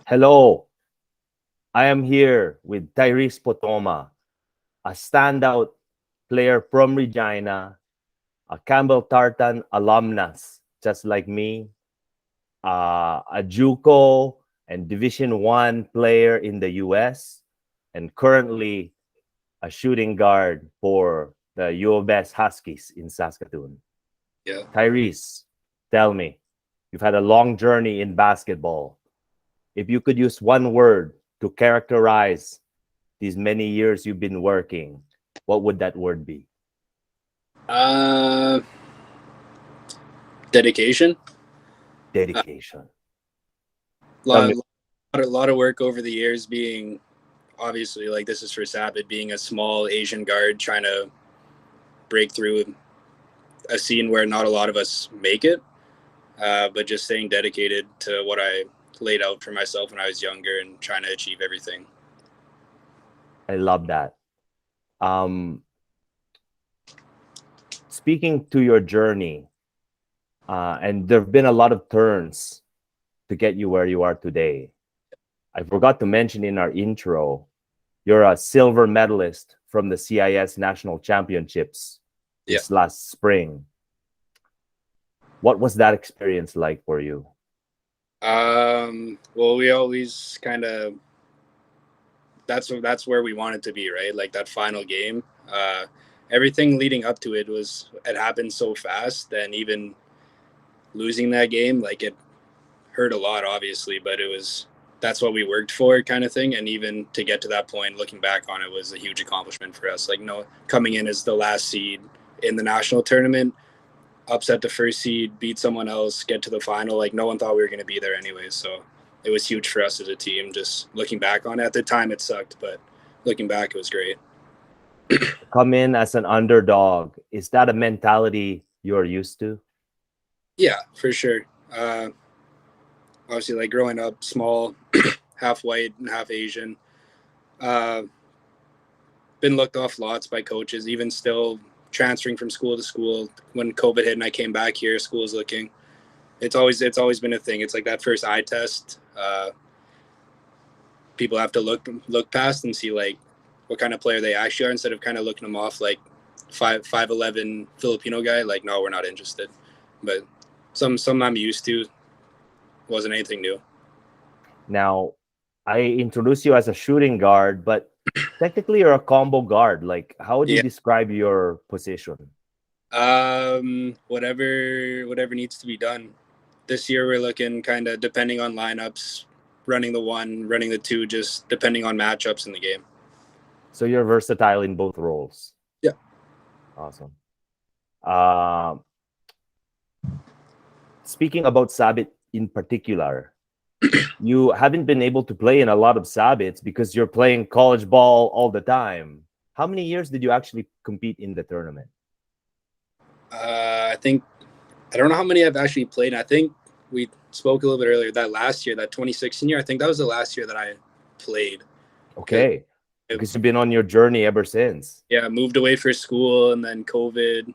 Hello, I am here with Tyrese Potoma, a standout player from Regina, a Campbell Tartan alumnus, just like me, a JUCO and Division One player in the U.S., and currently a shooting guard for the U of S Huskies in Saskatoon. Yeah. Tyrese, tell me, you've had a long journey in basketball. If you could use one word to characterize these many years you've been working, what would that word be? Uh, dedication. A Dedication. Tell lot, me, lot of work over the years. Being obviously like this is for S.A.B.I.T, being a small Asian guard trying to break through a scene where not a lot of us make it. But just staying dedicated to what I laid out for myself when I was younger and trying to achieve everything. I love that. Um, Speaking to your journey, and there have been a lot of turns to get you where you are today. I forgot to mention in our intro, you're a silver medalist from the CIS National Championships Yeah. this last spring. What was that experience like for you? Well, we always kind of that's where we wanted to be, right? Like that final game. Everything leading up to it happened so fast, and even losing that game, like it hurt a lot, obviously, but it was that's what we worked for, kind of thing. And even to get to that point, looking back on it, was a huge accomplishment for us. Like, no, coming in as the last seed in the national tournament, upset the first seed, beat someone else, get to the final. Like, no one thought we were going to be there anyways. So it was huge for us as a team. Just looking back on it, at the time, it sucked, but looking back, it was great. Come in as an underdog. Is that a mentality you're used to? Yeah, for sure. Uh, Obviously, like growing up small, half white and half Asian. Uh, been looked off lots by coaches, even still transferring from school to school. When COVID hit and I came back here, school was looking. It's always been a thing. It's like that first eye test. People have to look past and see like what kind of player they actually are instead of kind of looking them off like 5'11" Filipino guy. Like, no, we're not interested. But some I'm used to, wasn't anything new. Now, I introduced you as a shooting guard, but technically you're a combo guard. Like, how would you Yeah. describe your position? Whatever needs to be done. This year we're looking kind of depending on lineups, running the one, running the two, just depending on matchups in the game. So you're versatile in both roles. Yeah. Awesome. Uh, Speaking about S.A.B.I.T in particular, you haven't been able to play in a lot of S.A.B.I.Ts because you're playing college ball all the time. How many years did you actually compete in the tournament? I think I don't know how many I've actually played. I think we spoke a little bit earlier that last year, that 2016 year. I think that was the last year that I played because Okay, because you've been on your journey ever since. yeah, I moved away for school and then COVID,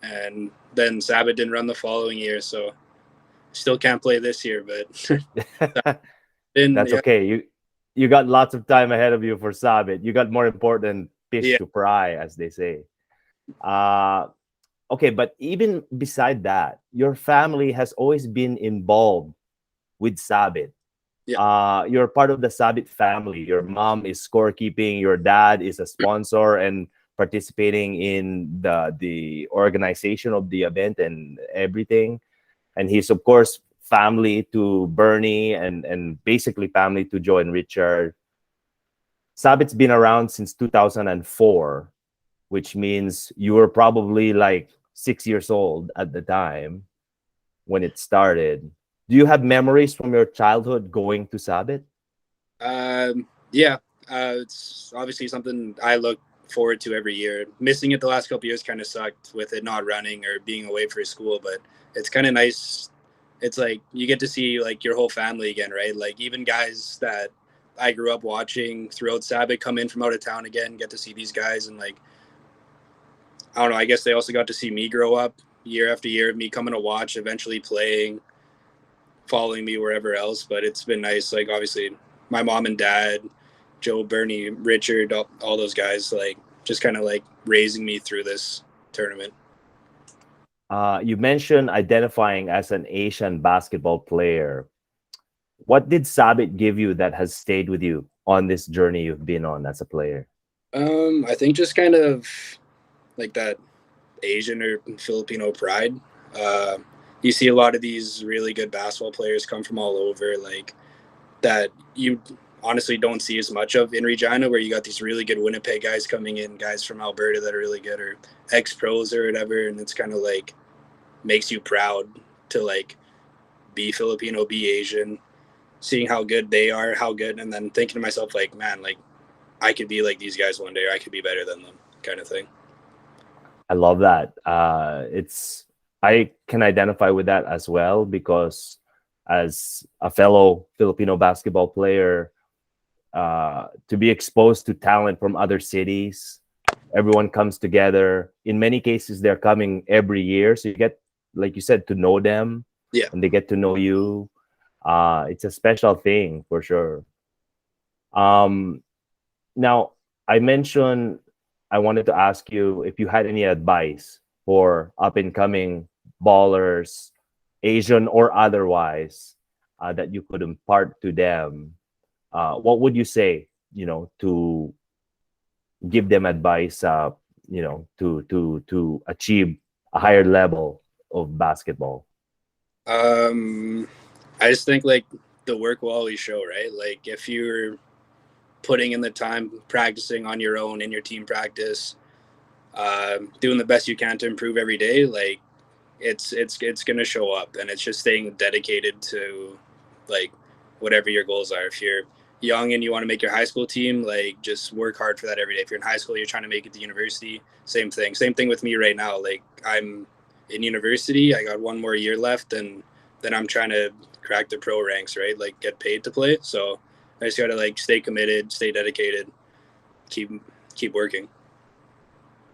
and then S.A.B.I.T didn't run the following year, so still can't play this year. But been That's yeah, okay. You got lots of time ahead of you for S.A.B.I.T. You got more important fish yeah. to fry, as they say. Uh, okay, but even beside that, your family has always been involved with S.A.B.I.T. Yeah. You're part of the S.A.B.I.T family. Your mom is scorekeeping. Your dad is a sponsor and participating in the organization of the event and everything. And he's of course family to Bernie and basically family to Joe and Richard. S.A.B.I.T's been around since 2004, which means you were probably like 6 years old at the time when it started. Do you have memories from your childhood going to S.A.B.I.T? Yeah. It's obviously something I look forward to every year. Missing it the last couple of years kind of sucked with it not running or being away for school, but it's kind of nice. It's like you get to see like your whole family again, right? Like even guys that I grew up watching throughout S.A.B.I.T come in from out of town again, get to see these guys, and like I don't know. I guess they also got to see me grow up year after year of me coming to watch, eventually playing. following me wherever else. But it's been nice. Like obviously, my mom and dad, Joe, Bernie, Richard, all those guys, like just kind of like raising me through this tournament. You mentioned identifying as an Asian basketball player. What did S.A.B.I.T give you that has stayed with you on this journey you've been on as a player? I think just kind of like that Asian or Filipino pride. Uh, you see a lot of these really good basketball players come from all over, like that you honestly don't see as much of in Regina, where you got these really good Winnipeg guys coming in, guys from Alberta that are really good, or ex pros or whatever, and it's kind of like makes you proud to like be Filipino, be Asian, seeing how good they are, how good, and then thinking to myself like, man, like I could be like these guys one day, or I could be better than them, kind of thing. I love that. I can identify with that as well, because as a fellow Filipino basketball player, to be exposed to talent from other cities, everyone comes together. In many cases, they're coming every year, so you get, like you said, to know them, Yeah. and they get to know you. It's a special thing for sure. Um, Now, I mentioned I wanted to ask you if you had any advice for up and coming ballers, Asian or otherwise, that you could impart to them. What would you say, to give them advice, to achieve a higher level of basketball? Um, I just think like the work will always show, right? Like if you're putting in the time, practicing on your own in your team practice, doing the best you can to improve every day, like it's gonna show up, and it's just staying dedicated to like whatever your goals are. If you're young and you want to make your high school team, like just work hard for that every day. If you're in high school, you're trying to make it to university, same thing. Same thing with me right now. Like I'm in university, I got one more year left, and then I'm trying to crack the pro ranks, right? Like get paid to play. So I just gotta like stay committed, stay dedicated, keep keep working.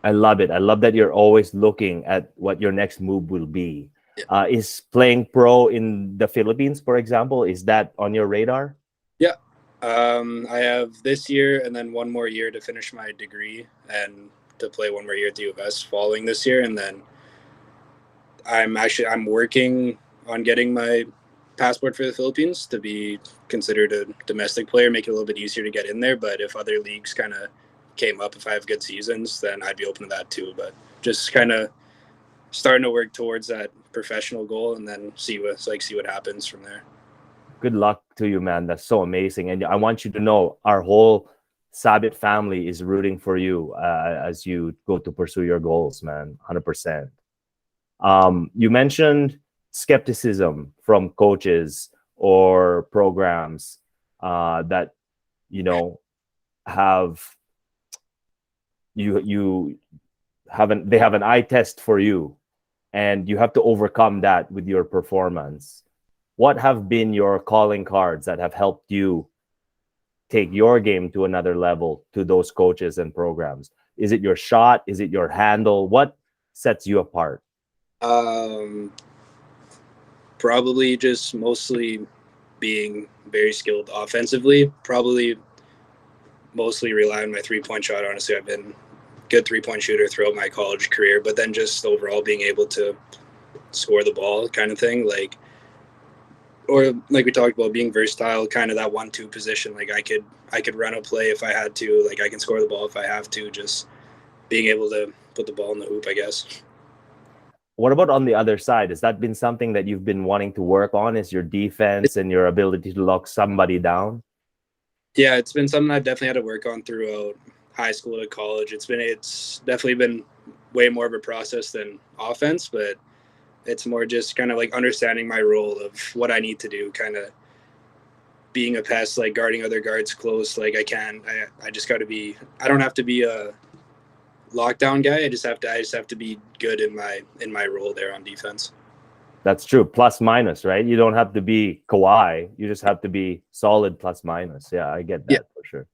I love it. I love that you're always looking at what your next move will be. Yeah. Is playing pro in the Philippines, for example, is that on your radar? Yeah. I have this year and then one more year to finish my degree and to play one more year at the U of S following this year. And then I'm working on getting my passport for the Philippines to be considered a domestic player, make it a little bit easier to get in there. But if other leagues kind of came up, if I have good seasons, then I'd be open to that too. But just kind of starting to work towards that professional goal and then see what happens from there. Good luck to you, man. That's so amazing. And I want you to know our whole S.A.B.I.T family is rooting for you as you go to pursue your goals, man. 100%. You mentioned skepticism from coaches or programs that you know have you haven't they have an eye test for you, and you have to overcome that with your performance. What have been your calling cards that have helped you take your game to another level to those coaches and programs? Is it your shot? Is it your handle? What sets you apart? Um, Probably just mostly being very skilled offensively. Probably mostly rely on my 3 point shot. Honestly, I've been a good 3 point shooter throughout my college career, but then just overall being able to score the ball, kind of thing. Like, or like we talked about, being versatile, kind of that 1-2 position. Like I could run a play if I had to. Like I can score the ball if I have to. Just being able to put the ball in the hoop, I guess. What about on the other side? Has that been something that you've been wanting to work on? Is your defense and your ability to lock somebody down? Yeah, it's been something I've definitely had to work on throughout high school to college. It's definitely been way more of a process than offense, but it's more just kind of like understanding my role of what I need to do, kind of being a pest, like guarding other guards close. Like I just got to be, I don't have to be a lockdown guy. I just have to be good in my role there on defense. That's true. Plus minus, right? You don't have to be Kawhi. You just have to be solid plus minus. Yeah, I get Yeah. that for sure.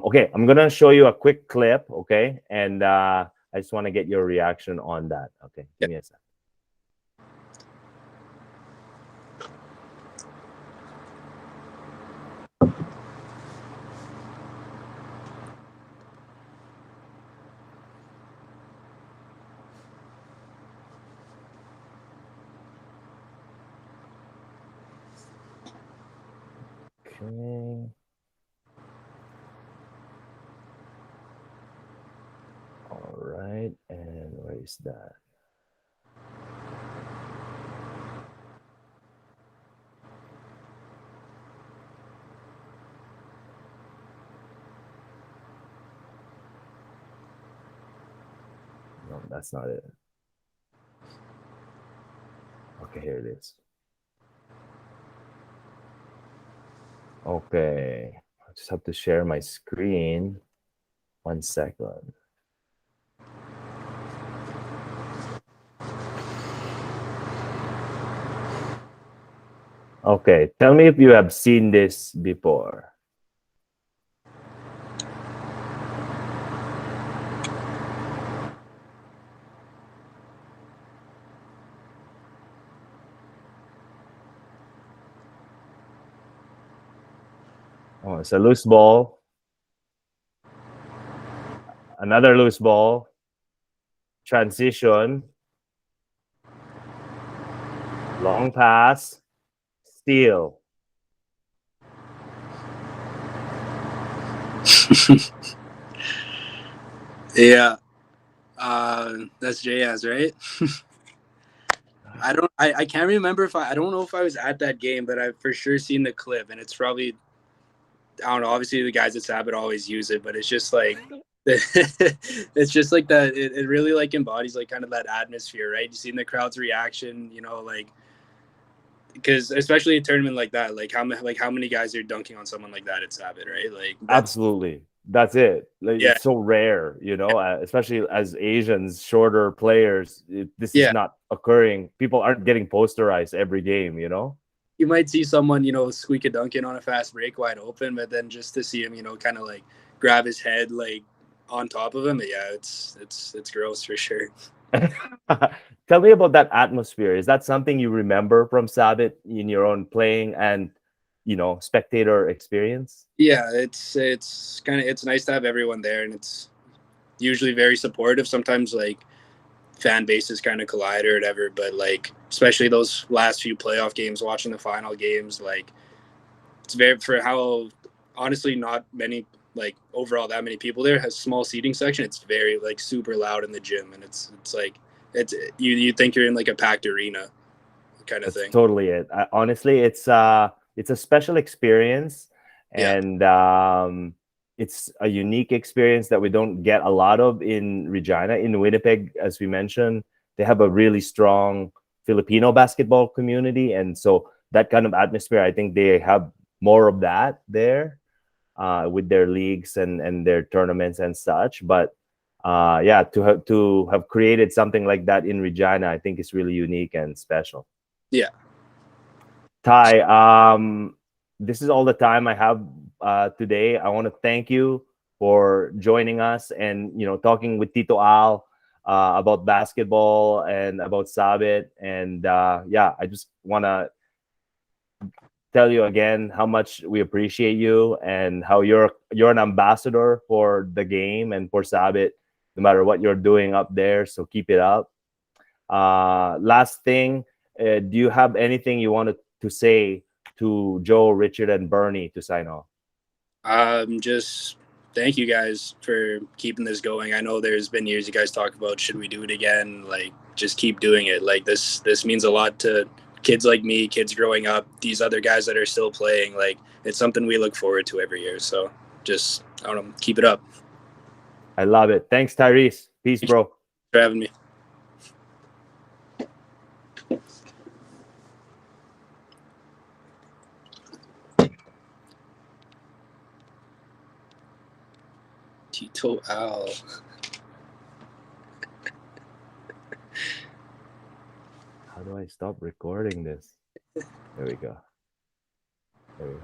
Okay, I'm gonna show you a quick clip. Okay, and I just want to get your reaction on that. Okay, Yeah. give me a sec. Okay. All right. And where is that? No, that's not it. Okay, here it is. Okay. I just have to share my screen. 1 second. Okay, tell me if you have seen this before. Oh, it's a loose ball. Another loose ball. Transition. Long pass. Steal. Yeah, that's Jazz, right? I can't remember if I don't know if I was at that game, but I've for sure seen the clip, and it's probably, I don't know. Obviously, the guys at S.A.B.I.T always use it, but it's just like it's just like that. It really like embodies like kind of that atmosphere, right? You see the crowd's reaction, like because especially a tournament like that, like how many guys are dunking on someone like that at S.A.B.I.T, right? Like that's Absolutely. That's it. Like, yeah, it's so rare, especially as Asians, shorter players. This is yeah. not occurring. People aren't getting posterized every game. You might see someone squeak a dunk in on a fast break wide open, but then just to see him kind of like grab his head like on top of him, yeah, it's gross for sure. Tell me about that atmosphere. Is that something you remember from S.A.B.I.T in your own playing and spectator experience? Yeah, it's nice to have everyone there, and it's usually very supportive. Sometimes like fan bases kind of collide or whatever, but like especially those last few playoff games, watching the final games, like it's very for how honestly not many like overall that many people there has small seating section. It's very like super loud in the gym, and it's like it's you think you're in like a packed arena kind of That's thing. totally it. Honestly, it's a special experience, Yeah, and it's a unique experience that we don't get a lot of in Regina. In Winnipeg, as we mentioned, they have a really strong Filipino basketball community, and so that kind of atmosphere, I think they have more of that there with their leagues and their tournaments and such. But yeah, to have created something like that in Regina, I think is really unique and special. yeah. Ty, this is all the time I have today. I want to thank you for joining us and talking with Tito Al about basketball and about S.A.B.I.T. And yeah, I just want to tell you again how much we appreciate you and how you're an ambassador for the game and for S.A.B.I.T. no matter what you're doing up there. So keep it up. Last thing, do you have anything you wanted to say to Joe, Richard, and Bernie to sign off? Just thank you guys for keeping this going. I know there's been years you guys talk about should we do it again? Like just keep doing it. Like this means a lot to kids like me, kids growing up, these other guys that are still playing. Like it's something we look forward to every year. So just I don't know, keep it up. I love it. Thanks, Tyrese. Peace, Thank you bro. for having me. Tito Al. How do I stop recording this? There we go. There we go.